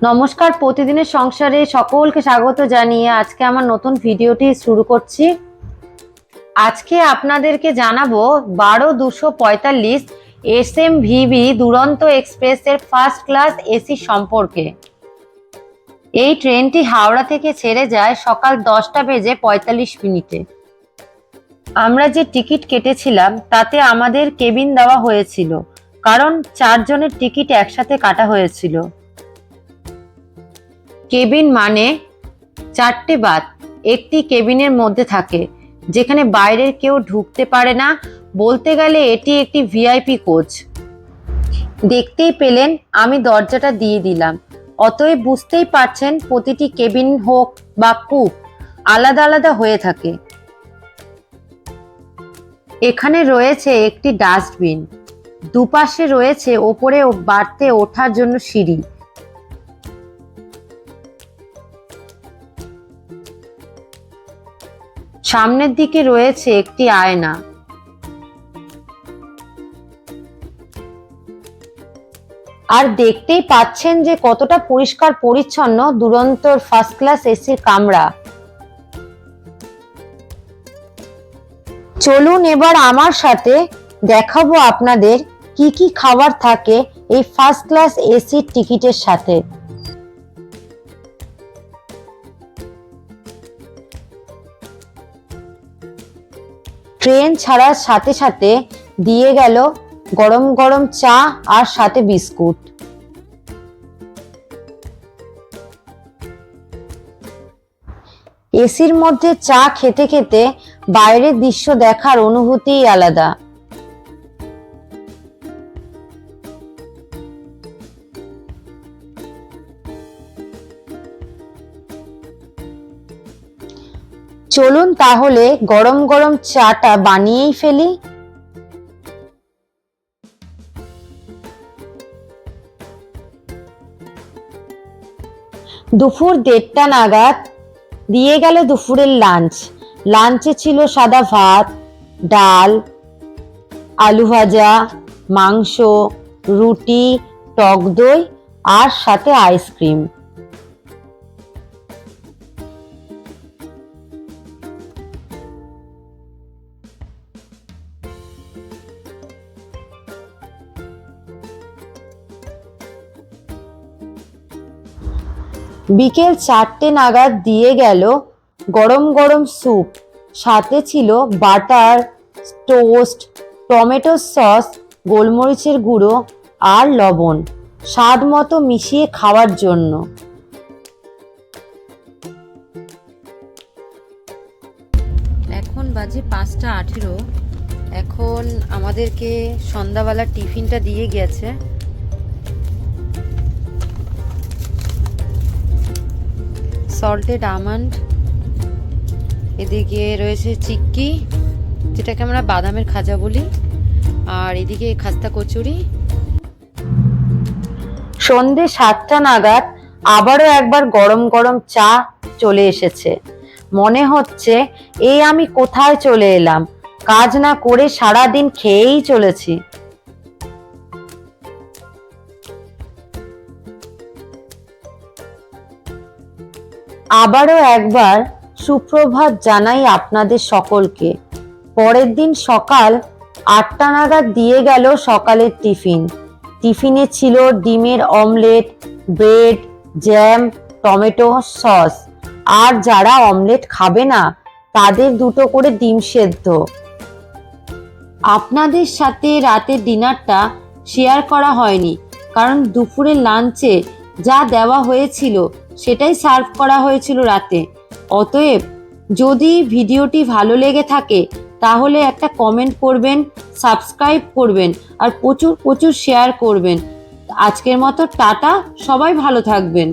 নমস্কার, প্রতিদিনের সংসারে সকলকে স্বাগত জানিয়ে আজকে আমার নতুন ভিডিওটি শুরু করছি। আজকে আপনাদেরকে জানাবো ১২-২৪৫ SMVB দুরন্ত এক্সপ্রেসের ফার্স্ট ক্লাস এসি সম্পর্কে। এই ট্রেনটি হাওড়া থেকে ছেড়ে যায় সকাল 10:45। আমরা যে টিকিট কেটেছিলাম তাতে আমাদের কেবিন দেওয়া হয়েছিল, কারণ 4 জনের টিকিট একসাথে কাটা হয়েছিল। কেবিন মানে 4টে বাথ একটি কেবিনের মধ্যে থাকে, যেখানে বাইরের কেউ ঢুকতে পারে না। বলতে গেলে এটি একটি ভিআইপি কোচ। দেখতেই পেলেন আমি দরজাটা দিয়ে দিলাম, অতএব বুঝতেই পারছেন প্রতিটি কেবিন হোক বা কুপ আলাদা আলাদা হয়ে থাকে। এখানে রয়েছে একটি ডাস্টবিন, দুপাশে রয়েছে ওপরে বাড়তে ওঠার জন্য সিঁড়ি। সামনের দিকে রয়েছে একটি আয়না। আর দেখতেই পাচ্ছেন যে কতটা পরিষ্কার পরিচ্ছন্ন দুরন্তর ফার্স্ট ক্লাস এসির কামরা। চলুন এবার আমার সাথে দেখাবো আপনাদের কি কি খাবার থাকে এই ফার্স্ট ক্লাস এসির টিকিটের সাথে। ট্রেন ছাড়ার সাথে সাথে দিয়ে গেল গরম গরম চা আর সাথে বিস্কুট। এসির মধ্যে চা খেতে খেতে বাইরের দৃশ্য দেখার অনুভূতিই আলাদা। চলুন তাহলে গরম গরম চাটা বানিয়েই ফেলি। দুপুর 1:30 নাগাদ দিয়ে গেল দুপুরের লাঞ্চ। লাঞ্চে ছিল সাদা ভাত, ডাল, আলু ভাজা, মাংস, রুটি, টক দই আর সাথে আইসক্রিম। বিকেল 4টে নাগাদ দিয়ে গেল গরম গরম স্যুপ, সাথে ছিল বাটার, টোস্ট, টমেটো সস, গোলমরিচের গুঁড়ো আর লবণ, স্বাদ মতো মিশিয়ে খাওয়ার জন্য। এখন বাজে 5:18। এখন আমাদেরকে সন্ধ্যাবেলা টিফিনটা দিয়ে গেছে। সল্টেড আমন্ড, এদিকে রয়েছে চিক্কি, যেটাকে আমরা বাদামের খাজা বলি, আর এদিকে খাস্তা কচুরি। সন্ধে 7টা নাগাদ আবারও একবার গরম গরম চা চলে এসেছে। মনে হচ্ছে এই আমি কোথায় চলে এলাম, কাজ না করে সারাদিন খেয়েই চলেছি। আবারও একবার সুপ্রভাত জানাই আপনাদের সকলকে। পরের দিন সকাল 8টা নাগাদ দিয়ে গেল সকালের টিফিন। টিফিনে ছিল ডিমের omelette, bread, jam, tomato sauce, আর যারা অমলেট খাবে না তাদের 2টো করে ডিম সেদ্ধ। আপনাদের সাথে রাতের ডিনারটা শেয়ার করা হয়নি, কারণ দুপুরের লাঞ্চে যা দেওয়া হয়েছিল সেটাই সার্ভ করা হয়েছিল রাতে। অতএব যদি ভিডিওটি ভালো লেগে থাকে তাহলে একটা কমেন্ট করবেন, সাবস্ক্রাইব করবেন আর প্রচুর প্রচুর শেয়ার করবেন। আজকের মতো টাটা, সবাই ভালো থাকবেন।